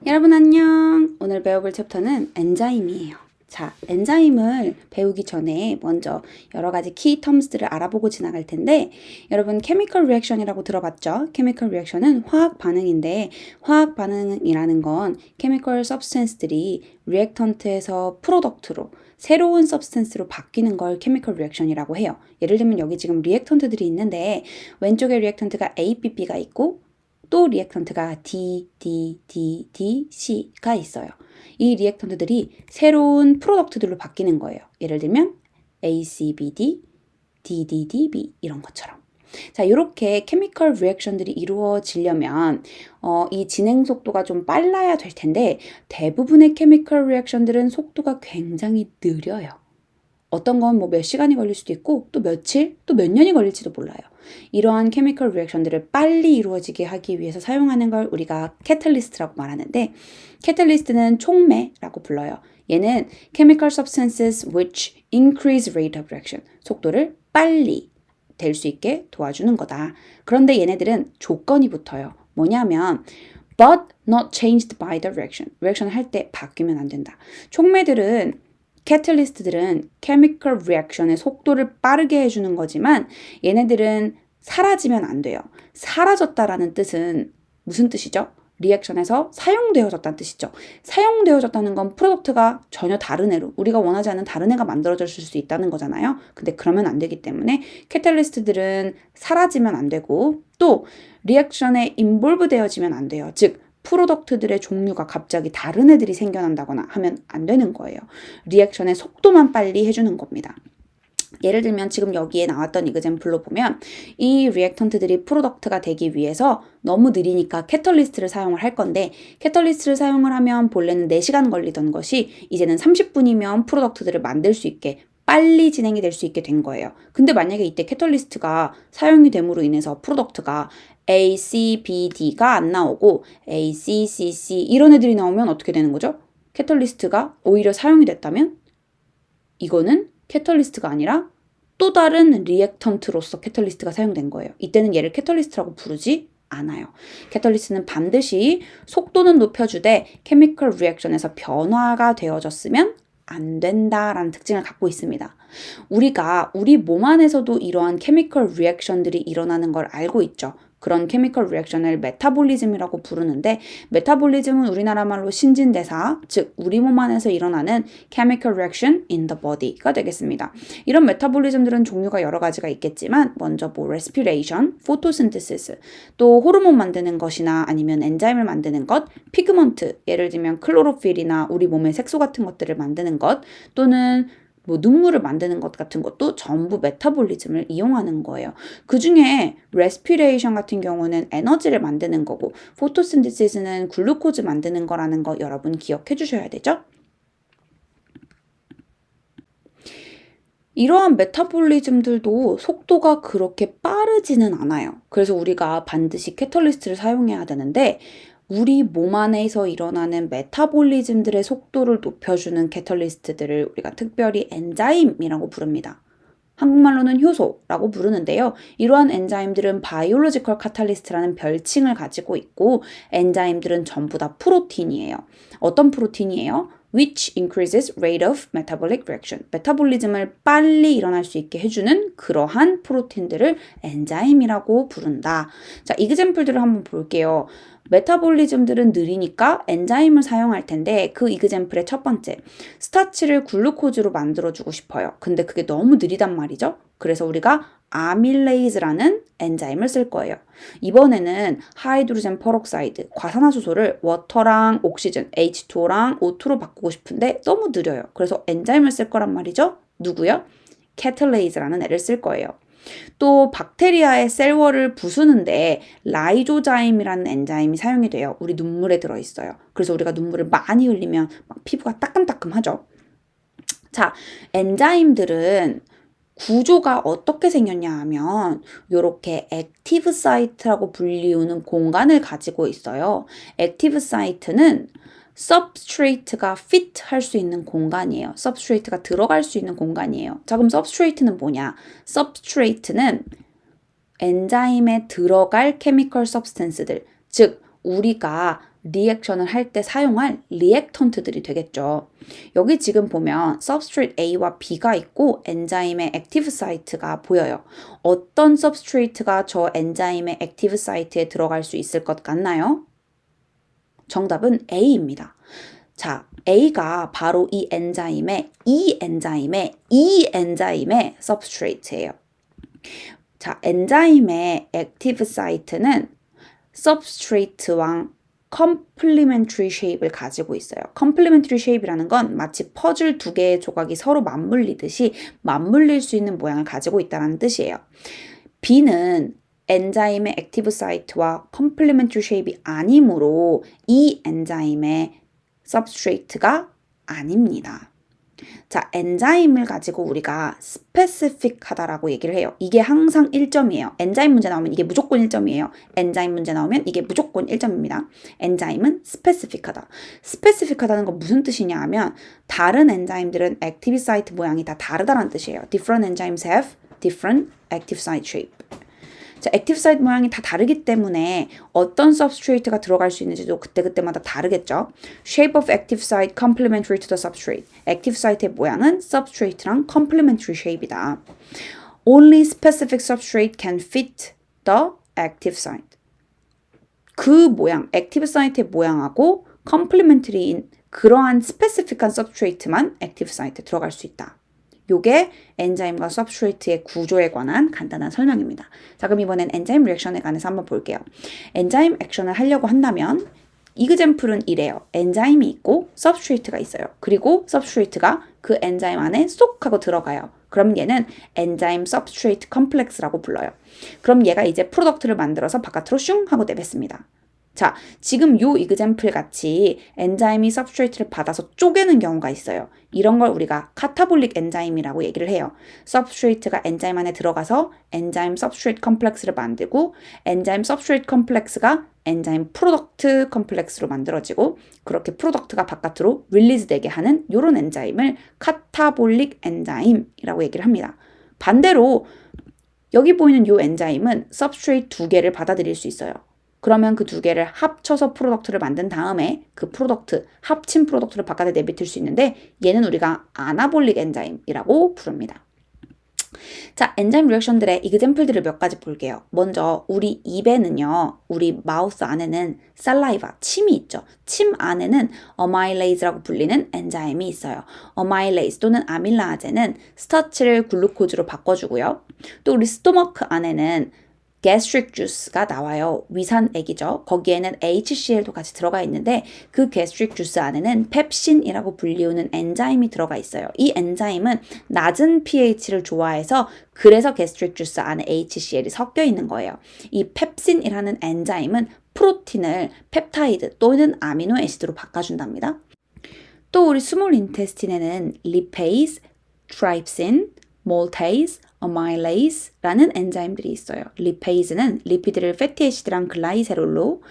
여러분 안녕! 오늘 배워볼 챕터는 엔자임이에요. 자, 엔자임을 배우기 전에 먼저 여러 가지 키 텀스들을 알아보고 지나갈 텐데 여러분 케미컬 리액션이라고 들어봤죠? 케미컬 리액션은 화학 반응인데 화학 반응이라는 건 케미컬 서브스텐스들이 리액턴트에서 프로덕트로 새로운 서브스텐스로 바뀌는 걸 케미컬 리액션이라고 해요. 예를 들면 여기 지금 리액턴트들이 있는데 왼쪽에 리액턴트가 APP가 있고 또 리액턴트가 C가 있어요. 이 리액턴트들이 새로운 프로덕트들로 바뀌는 거예요. 예를 들면 ACBD, DDDB 이런 것처럼. 자, 이렇게 케미컬 리액션들이 이루어지려면 이 진행 속도가 좀 빨라야 될 텐데 대부분의 케미컬 리액션들은 속도가 굉장히 느려요. 어떤 건 뭐 몇 시간이 걸릴 수도 있고 또 며칠, 또 몇 년이 걸릴지도 몰라요. 이러한 케미컬 리액션들을 빨리 이루어지게 하기 위해서 사용하는 걸 우리가 캐탈리스트라고 말하는데 캐탈리스트는 촉매라고 불러요. 얘는 chemical substances which increase rate of reaction, 속도를 빨리 될 수 있게 도와주는 거다. 그런데 얘네들은 조건이 붙어요. 뭐냐면 but not changed by the reaction. 리액션을 할 때 바뀌면 안 된다. 촉매들은 캐탈리스트들은 케미컬 리액션의 속도를 빠르게 해주는 거지만 얘네들은 사라지면 안 돼요. 사라졌다라는 뜻은 무슨 뜻이죠? 리액션에서 사용되어졌다는 뜻이죠. 사용되어졌다는 건 프로덕트가 전혀 다른 애로 우리가 원하지 않는 다른 애가 만들어졌을 수 있다는 거잖아요. 근데 그러면 안 되기 때문에 캐탈리스트들은 사라지면 안 되고 또 리액션에 인볼브 되어지면 안 돼요. 즉 프로덕트들의 종류가 갑자기 다른 애들이 생겨난다거나 하면 안 되는 거예요. 리액션의 속도만 빨리 해주는 겁니다. 예를 들면 지금 여기에 나왔던 이그젬플로 보면 이 리액턴트들이 프로덕트가 되기 위해서 너무 느리니까 캐털리스트를 사용을 할 건데 캐털리스트를 사용을 하면 본래는 4시간 걸리던 것이 이제는 30분이면 프로덕트들을 만들 수 있게 빨리 진행이 될 수 있게 된 거예요. 근데 만약에 이때 캐털리스트가 사용이 됨으로 인해서 프로덕트가 A, C, B, D가 안 나오고 A, C, C, C 이런 애들이 나오면 어떻게 되는 거죠? 캐털리스트가 오히려 사용이 됐다면 이거는 캐털리스트가 아니라 또 다른 리액턴트로서 캐털리스트가 사용된 거예요. 이때는 얘를 캐털리스트라고 부르지 않아요. 캐털리스트는 반드시 속도는 높여주되 케미컬 리액션에서 변화가 되어졌으면 안 된다라는 특징을 갖고 있습니다. 우리가 우리 몸 안에서도 이러한 케미컬 리액션들이 일어나는 걸 알고 있죠. 그런 케미컬 리액션을 메타볼리즘이라고 부르는데 메타볼리즘은 우리나라 말로 신진대사, 즉 우리 몸 안에서 일어나는 chemical reaction in the body가 되겠습니다. 이런 메타볼리즘들은 종류가 여러 가지가 있겠지만 먼저 뭐 respiration, photosynthesis, 또 호르몬 만드는 것이나 아니면 엔자임을 만드는 것, 피그먼트, 예를 들면 클로로필이나 우리 몸의 색소 같은 것들을 만드는 것, 또는 뭐 눈물을 만드는 것 같은 것도 전부 메타볼리즘을 이용하는 거예요. 그 중에 레스피레이션 같은 경우는 에너지를 만드는 거고 포토신테시스는 글루코즈 만드는 거라는 거 여러분 기억해 주셔야 되죠? 이러한 메타볼리즘들도 속도가 그렇게 빠르지는 않아요. 그래서 우리가 반드시 캐털리스트를 사용해야 되는데 우리 몸 안에서 일어나는 메타볼리즘들의 속도를 높여주는 캐털리스트들을 우리가 특별히 엔자임이라고 부릅니다. 한국말로는 효소라고 부르는데요. 이러한 엔자임들은 바이올로지컬 카탈리스트라는 별칭을 가지고 있고 엔자임들은 전부 다 프로틴이에요. 어떤 프로틴이에요? which increases rate of metabolic reaction. 메타볼리즘을 빨리 일어날 수 있게 해주는 그러한 프로틴들을 엔자임이라고 부른다. 자, 이그젬플들을 한번 볼게요. 메타볼리즘들은 느리니까 엔자임을 사용할 텐데 그 이그젬플의 첫 번째, 스타치를 글루코즈로 만들어주고 싶어요. 근데 그게 너무 느리단 말이죠. 그래서 우리가 아밀레이즈라는 엔자임을 쓸 거예요. 이번에는 하이드로젠 퍼록사이드, 과산화수소를 워터랑 옥시즌, H2O랑 O2로 바꾸고 싶은데 너무 느려요. 그래서 엔자임을 쓸 거란 말이죠. 누구요? 캐틀레이즈라는 애를 쓸 거예요. 또 박테리아의 셀월을 부수는데 라이조자임이라는 엔자임이 사용이 돼요. 우리 눈물에 들어있어요. 그래서 우리가 눈물을 많이 흘리면 막 피부가 따끔따끔하죠. 자, 엔자임들은 구조가 어떻게 생겼냐 하면 이렇게 액티브 사이트라고 불리우는 공간을 가지고 있어요. 액티브 사이트는 substrate가 fit 할 수 있는 공간이에요. substrate가 들어갈 수 있는 공간이에요. 자, 그럼 substrate는 뭐냐? substrate는 엔자임에 들어갈 chemical substance들, 즉 우리가 리액션을 할 때 사용할 리액턴트들이 되겠죠. 여기 지금 보면 substrate A와 B가 있고 엔자임의 액티브 사이트가 보여요. 어떤 substrate가 저 엔자임의 액티브 사이트에 들어갈 수 있을 것 같나요? 정답은 A입니다. 자, A가 바로 이 엔자임의 substrate예요. 자, 엔자임의 액티브 사이트는 substrate와 complementary shape을 가지고 있어요. complementary shape이라는 건 마치 퍼즐 두 개의 조각이 서로 맞물리듯이 맞물릴 수 있는 모양을 가지고 있다는 뜻이에요. B는 엔자임의 액티브 사이트와 complementary shape이 아니므로 이 엔자임의 substrate가 아닙니다. 자, 엔자임을 가지고 우리가 specific하다라고 얘기를 해요. 이게 항상 1점이에요. 엔자임 문제 나오면 이게 무조건 1점이에요. 엔자임 문제 나오면 이게 무조건 1점입니다. 엔자임은 specific하다. specific하다는 건 무슨 뜻이냐 하면 다른 엔자임들은 액티브 사이트 모양이 다 다르다는 뜻이에요. Different enzymes have different active site shape. 자, 액티브 사이트 모양이 다 다르기 때문에 어떤 substrate가 들어갈 수 있는지도 그때그때마다 다르겠죠. Shape of active site complementary to the substrate. 액티브 사이트의 모양은 substrate랑 complementary shape이다. Only specific substrate can fit the active site. 그 모양, 액티브 사이트의 모양하고 complementary인 그러한 스페시픽한 substrate만 액티브 사이트에 들어갈 수 있다. 요게 엔자임과 substrate의 구조에 관한 간단한 설명입니다. 자, 그럼 이번엔 엔자임 리액션에 관해서 한번 볼게요. 엔자임 액션을 하려고 한다면 이그젬플은 이래요. 엔자임이 있고 substrate가 있어요. 그리고 substrate가 그 엔자임 안에 쏙 하고 들어가요. 그럼 얘는 엔자임 substrate complex라고 불러요. 그럼 얘가 이제 프로덕트를 만들어서 바깥으로 슝 하고 내뱉습니다. 자, 지금 요 이그젬플 같이 엔자임이 substrate를 받아서 쪼개는 경우가 있어요. 이런 걸 우리가 카타볼릭 엔자임이라고 얘기를 해요. substrate가 엔자임 안에 들어가서 엔자임 substrate complex를 만들고 엔자임 substrate complex가 엔자임 프로덕트 컴플렉스로 만들어지고 그렇게 프로덕트가 바깥으로 릴리즈 되게 하는 요런 엔자임을 카타볼릭 엔자임이라고 얘기를 합니다. 반대로 여기 보이는 요 엔자임은 substrate 두 개를 받아들일 수 있어요. 그러면 그 두 개를 합쳐서 프로덕트를 만든 다음에 그 프로덕트, 합친 프로덕트를 바깥에 내비칠 수 있는데 얘는 우리가 아나볼릭 엔자임이라고 부릅니다. 자, 엔자임 리액션들의 이그젬플들을 몇 가지 볼게요. 먼저 우리 입에는요, 우리 마우스 안에는 살라이바, 침이 있죠. 침 안에는 어마일레이즈라고 불리는 엔자임이 있어요. 어마일레이즈 또는 아밀라아제는 스타치를 글루코즈로 바꿔주고요. 또 우리 스토머크 안에는 gastric juice가 나와요. 위산액이죠. 거기에는 HCl도 같이 들어가 있는데 그 gastric juice 안에는 펩신이라고 불리우는 엔자임이 들어가 있어요. 이 엔자임은 낮은 pH를 좋아해서 그래서 gastric juice 안에 HCl이 섞여 있는 거예요. 이 펩신이라는 엔자임은 프로틴을 펩타이드 또는 아미노 애시드로 바꿔준답니다. 또 우리 스몰 인테스틴에는 lipase, trypsin, maltase, amylase라는 엔자임들이 있어요. 리페이즈는 리피드를 패티애시드랑 글라이세롤로,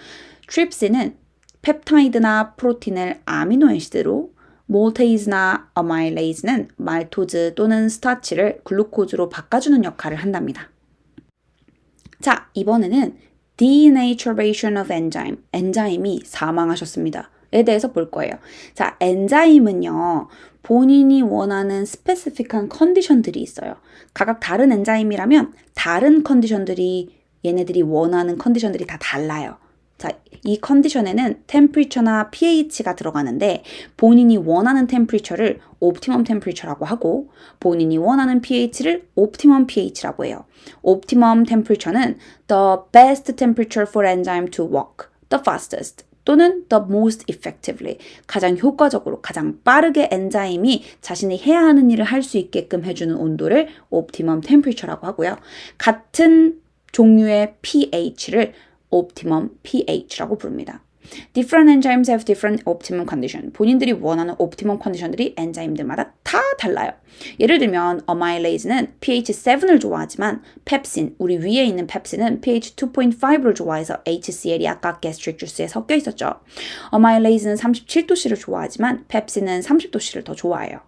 트립신은 펩타이드나 프로틴을 아미노애시드로, 몰테이즈나 어마일레이즈는 말토즈 또는 스타치를 글루코즈로 바꿔주는 역할을 한답니다. 자, 이번에는 denaturation of enzyme, 엔자임이 사망하셨습니다. 에 대해서 볼 거예요. 자, 엔자임은요, 본인이 원하는 스페시픽한 컨디션들이 있어요. 각각 다른 엔자임이라면 다른 컨디션들이 얘네들이 원하는 컨디션들이 다 달라요. 자, 이 컨디션에는 템퍼리처나 pH가 들어가는데 본인이 원하는 템퍼리처를 옵티멈 템퍼리처라고 하고 본인이 원하는 pH를 옵티멈 pH라고 해요. 옵티멈 템퍼리처는 the best temperature for enzyme to work, the fastest. 또는 the most effectively, 가장 효과적으로, 가장 빠르게 엔자임이 자신이 해야 하는 일을 할 수 있게끔 해주는 온도를 optimum temperature라고 하고요. 같은 종류의 pH를 optimum pH라고 부릅니다. Different enzymes have different optimum condition. 본인들이 원하는 optimum condition들이 엔자임들마다 다 달라요. 예를 들면 amylase는 pH 7을 좋아하지만 펩신, 우리 위에 있는 펩신은 pH 2.5를 좋아해서 HCl이 아까 gastric juice에 섞여 있었죠. amylase는 37도씨를 좋아하지만 펩신은 30도씨를 더 좋아해요.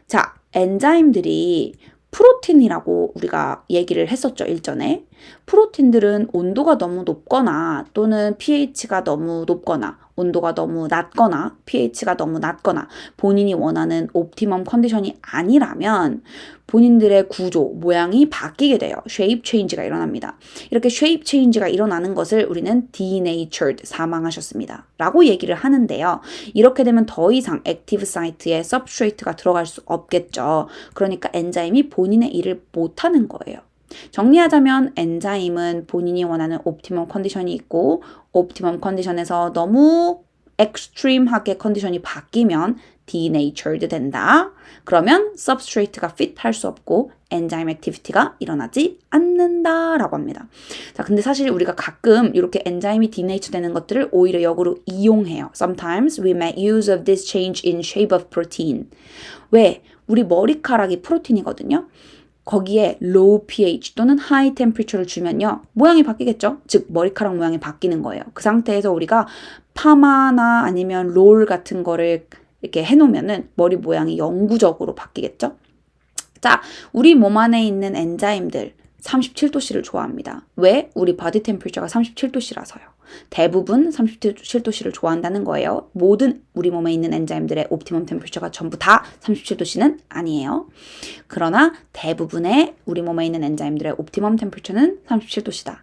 자, 엔자임들이 프로틴이라고 우리가 얘기를 했었죠, 일전에. 프로틴들은 온도가 너무 높거나 또는 pH가 너무 높거나 온도가 너무 낮거나 pH가 너무 낮거나 본인이 원하는 옵티멈 컨디션이 아니라면 본인들의 구조, 모양이 바뀌게 돼요. 쉐입 체인지가 일어납니다. 이렇게 쉐입 체인지가 일어나는 것을 우리는 denatured, 사망하셨습니다. 라고 얘기를 하는데요. 이렇게 되면 더 이상 액티브 사이트에 substrate가 들어갈 수 없겠죠. 그러니까 엔자임이 본인의 일을 못하는 거예요. 정리하자면 엔자임은 본인이 원하는 옵티멈 컨디션이 있고 옵티멈 컨디션에서 너무 extreme하게 컨디션이 바뀌면 denatured 된다. 그러면 substrate가 fit 할 수 없고 엔자임 액티비티가 일어나지 않는다라고 합니다. 자, 근데 사실 우리가 가끔 이렇게 엔자임이 denatured 되는 것들을 오히려 역으로 이용해요. Sometimes we make use of this change in shape of protein. 왜? 우리 머리카락이 프로틴이거든요. 거기에 low pH 또는 high temperature를 주면요. 모양이 바뀌겠죠? 즉 머리카락 모양이 바뀌는 거예요. 그 상태에서 우리가 파마나 아니면 롤 같은 거를 이렇게 해놓으면은 머리 모양이 영구적으로 바뀌겠죠? 자, 우리 몸 안에 있는 엔자임들 37도씨를 좋아합니다. 왜? 우리 바디 템퍼처가 37도씨라서요. 대부분 37도씨를 좋아한다는 거예요. 모든 우리 몸에 있는 엔자임들의 옵티멈 템퍼처가 전부 다 37도씨는 아니에요. 그러나 대부분의 우리 몸에 있는 엔자임들의 옵티멈 템퍼처는 37도씨다.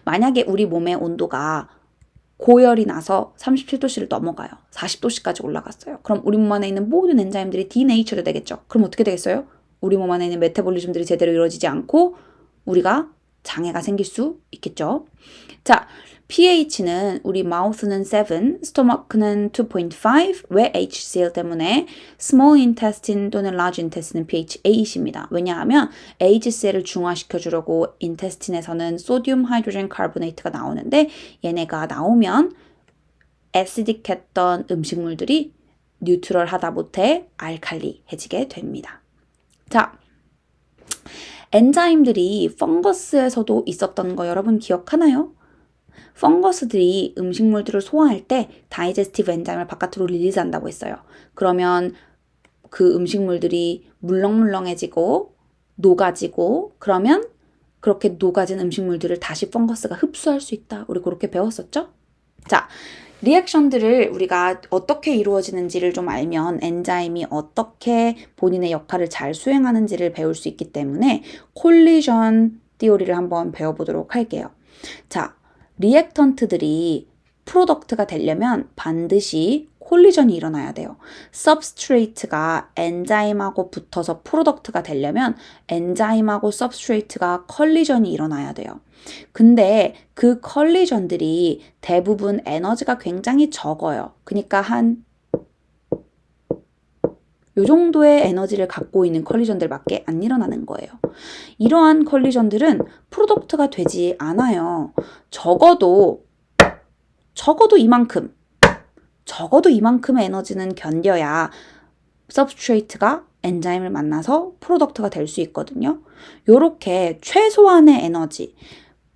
만약에 우리 몸의 온도가 고열이 나서 37도씨를 넘어가요. 40도씨까지 올라갔어요. 그럼 우리 몸 안에 있는 모든 엔자임들이 denatured 되겠죠. 그럼 어떻게 되겠어요? 우리 몸 안에 있는 메타볼리즘들이 제대로 이루어지지 않고 우리가 장애가 생길 수 있겠죠. 자, pH는 우리 마우스는 7, 스토마크는 2.5, 왜 HCl 때문에 small intestine 또는 large intestine은 pH 8입니다. 왜냐하면 HCl을 중화시켜 주려고 인테스틴에서는 소디움 하이드로젠 카보네이트가 나오는데 얘네가 나오면 애시딕했던 음식물들이 뉴트럴하다 못해 알칼리해지게 됩니다. 자, 엔자임들이 펑거스에서도 있었던 거 여러분 기억하나요? 펑거스들이 음식물들을 소화할 때 다이제스티브 엔자임을 바깥으로 릴리즈한다고 했어요. 그러면 그 음식물들이 물렁물렁해지고 녹아지고 그러면 그렇게 녹아진 음식물들을 다시 펑거스가 흡수할 수 있다. 우리 그렇게 배웠었죠? 자, 리액션들을 우리가 어떻게 이루어지는지를 좀 알면 엔자임이 어떻게 본인의 역할을 잘 수행하는지를 배울 수 있기 때문에 콜리전 티오리를 한번 배워보도록 할게요. 자, 리액턴트들이 프로덕트가 되려면 반드시 콜리전이 일어나야 돼요. substrate가 엔자임하고 붙어서 프로덕트가 되려면 엔자임하고 substrate가 컬리전이 일어나야 돼요. 근데 그 컬리전들이 대부분 에너지가 굉장히 적어요. 그러니까 요 정도의 에너지를 갖고 있는 컬리전들밖에 안 일어나는 거예요. 이러한 컬리전들은 프로덕트가 되지 않아요. 적어도 이만큼의 에너지는 견뎌야 substrate가 엔자임을 만나서 프로덕트가 될 수 있거든요. 요렇게 최소한의 에너지,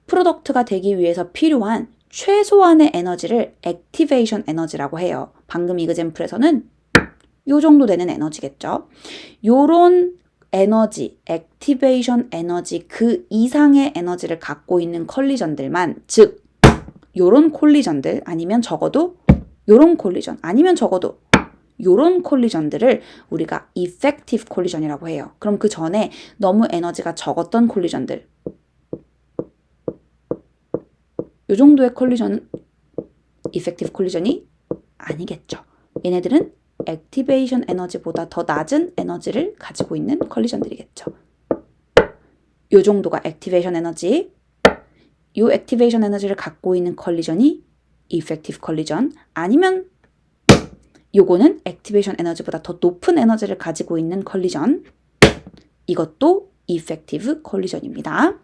프로덕트가 되기 위해서 필요한 최소한의 에너지를 액티베이션 에너지라고 해요. 방금 이그젬플에서는 요 정도 되는 에너지겠죠. 요런 에너지, 액티베이션 에너지 그 이상의 에너지를 갖고 있는 컬리전들만, 즉 요런 콜리전들 아니면 적어도 요런 콜리전 아니면 적어도 요런 콜리전들을 우리가 effective 콜리전이라고 해요. 그럼 그 전에 너무 에너지가 적었던 콜리전들, 요 정도의 콜리전은 effective 콜리전이 아니겠죠. 얘네들은 액티베이션 에너지보다 더 낮은 에너지를 가지고 있는 컬리전들이겠죠. 요 정도가 액티베이션 에너지, 요 액티베이션 에너지를 갖고 있는 컬리전이 effective 컬리전, 아니면 요거는 액티베이션 에너지보다 더 높은 에너지를 가지고 있는 컬리전, 이것도 effective 컬리전입니다.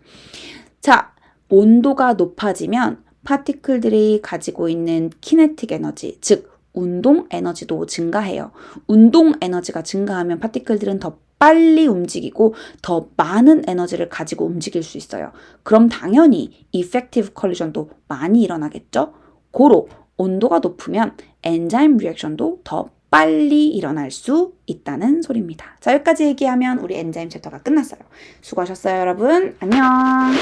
자, 온도가 높아지면 파티클들이 가지고 있는 키네틱 에너지, 즉 운동 에너지도 증가해요. 운동 에너지가 증가하면 파티클들은 더 빨리 움직이고 더 많은 에너지를 가지고 움직일 수 있어요. 그럼 당연히 effective 컬리전도 많이 일어나겠죠? 고로 온도가 높으면 엔자임 리액션도 더 빨리 일어날 수 있다는 소리입니다. 자, 여기까지 얘기하면 우리 엔자임 챕터가 끝났어요. 수고하셨어요, 여러분. 안녕.